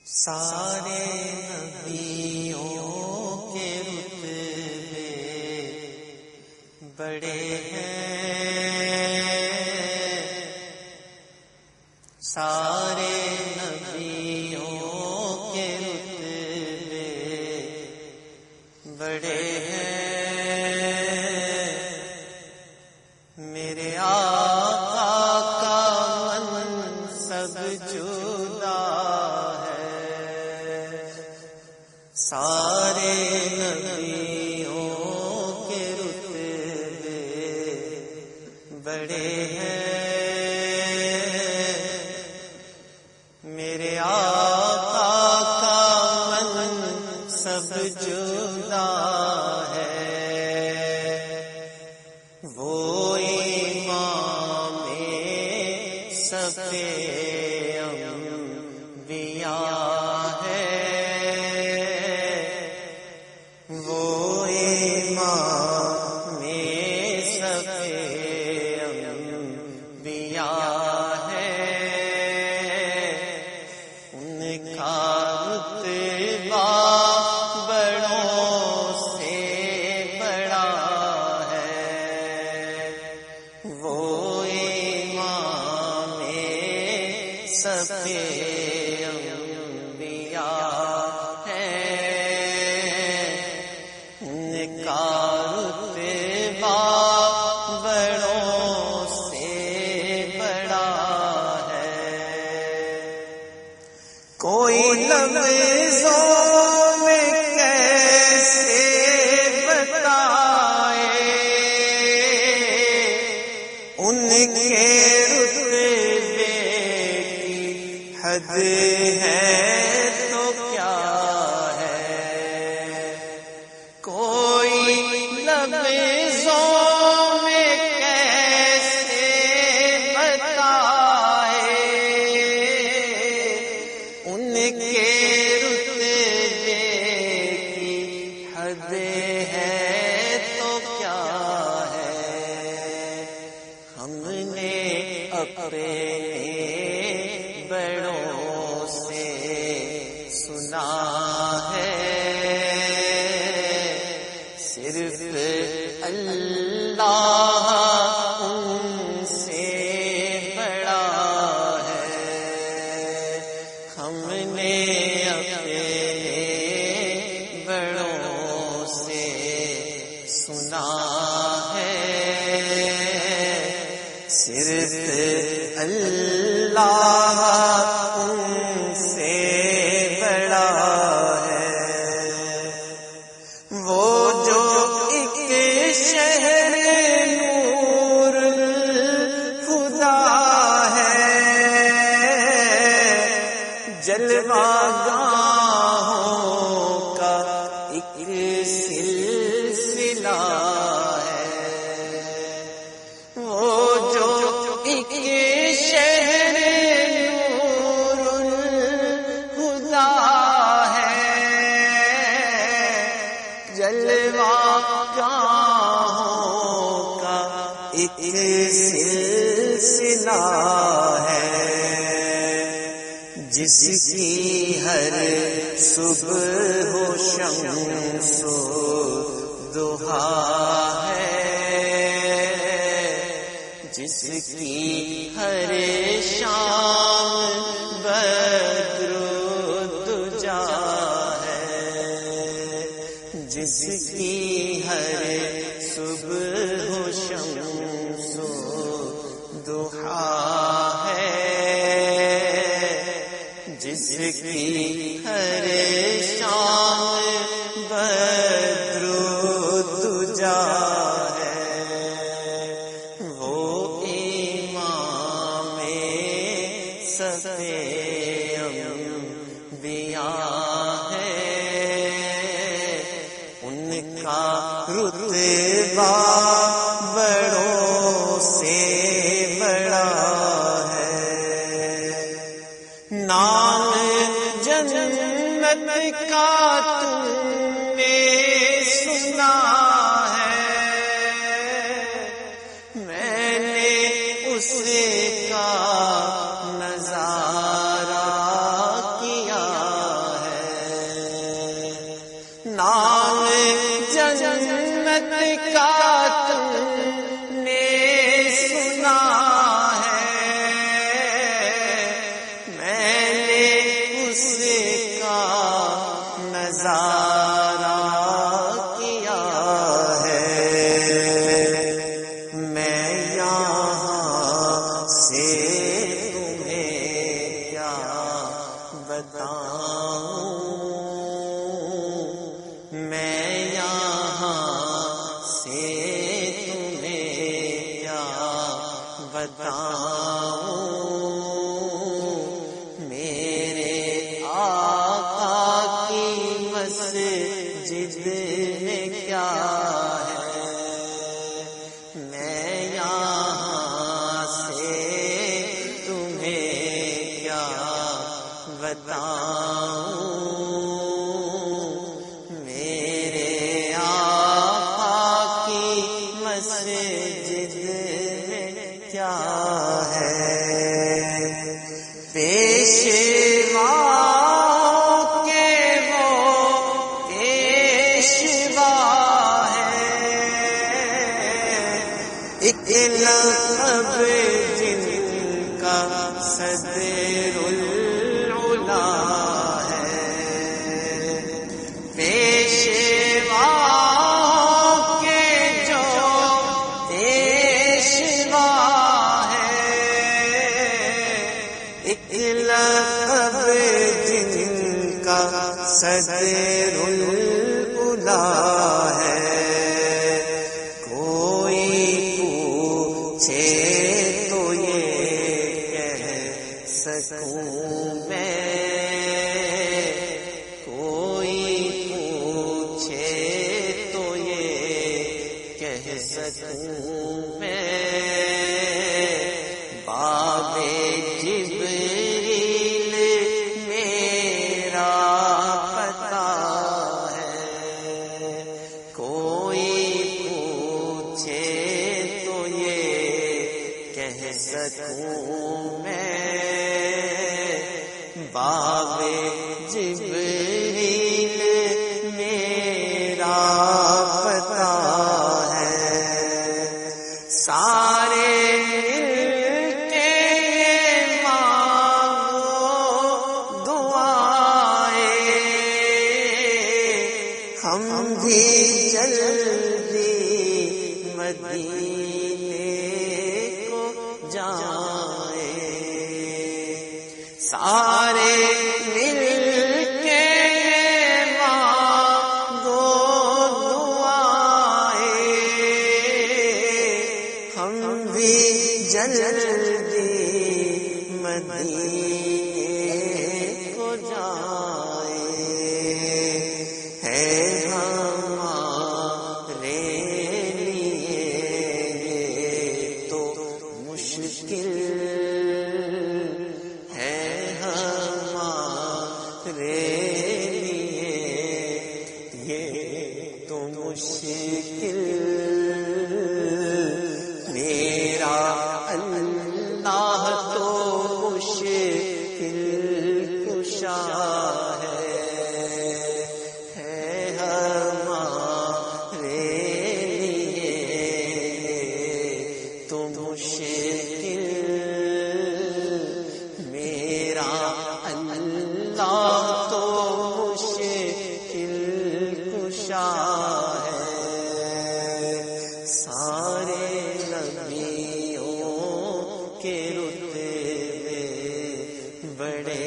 سارے نبیوں کے رتبے بڑے ہیں، سارے نبیوں کے رتبے بڑے ہیں، میرے آقا کا منصب جدا ہے، سارے نبیوں کے رتبے بڑے ہیں، میرے آقا کا منصب جدا ہے، وہ امام صفِ انبیاء ہے، وہ امام صفِ انبیاء ہے، ان کا رتبہ بڑوں سے بڑا ہے، وہ امام صفِ انبیاء ہے، ان کا رتبہ بڑوں سے بڑا ہے، کوئی لفظوں میں کیسے بتائے ان کے رتبے کی حد ہے تو کیا ہے، کوئی لفظوں میں کیسے بتائے ان کے رتبے کی حد ہے تو کیا ہے، ہم نے اپنے بڑوں سے سنا ہے، صرف اللہ ان سے بڑا ہے، ہم نے اپنے بڑوں سے سنا ہے، صرف اللہ ان سے بڑا ہے، وہ جو ایک شہر نور خدا ہے، جلوہ گاہوں کا ایک سلسلہ ہے، وہ جو ایک شہر نور خدا ہے، جلوہ گاہوں کا ایک سلسلہ ہے، جس کی ہر صبح و شمس و ضحیٰ ہے، جس کی ہر شام بدر و دجا ہے، جس کی ہر صبح و شمس و ضحیٰ ہے، جس کی ہر شام بدر و دجا ہے، وہ امام صفِ انبیاء ہے، ان کا رتبہ بڑوں سے بڑا ہے، نام جنت کا تم نے سنا ہے، میں نے اس کا نظارہ کیا نام جنت کا تم نے سنا ہے، میں نے اس کا نظارہ کیا ہے، میں یہاں سے تمہیں کیا بتاؤں، میں یہاں سے تمہیں کیا بتاؤں، میرے آقا کی مسجد میں کیا ہے، میں یہاں سے تمہیں کیا بتاؤں، میرے آقا کی مسجد میں کیا ہے، پیشواؤں کے وہ پیشوا ہے، ایک لقب جن کا صدر العلا ہے، پیشواؤں کے جو پیشوا ہے، ایک لقب جن کا صدر العلا ہے، کوئی پوچھے تو یہ کہہ سکوں میں، کوئی پوچھے تو یہ کہہ سکوں میں، باب جبریل میرا پتا ہے، کوئی پوچھے تو یہ کہہ سکوں میں، باب جبریل میرا پتا ہے، سارے مل کے مانگو دعائیں، ہم بھی جلدی مدینے کو جائیں، سارے مل کے مانگو دعائیں، ہم بھی جلدی مدینے کو جائیں، ہے ہمارے لیے تو مشکل ہے، ہمارے لیے یہ تو مشکل، میرا اللہ تو مشکل کشا ہے ہمارے لیے تو مشکل، میرا اللہ تو مشکل کشا ہے، سارے نبیوں کے رتبے بڑے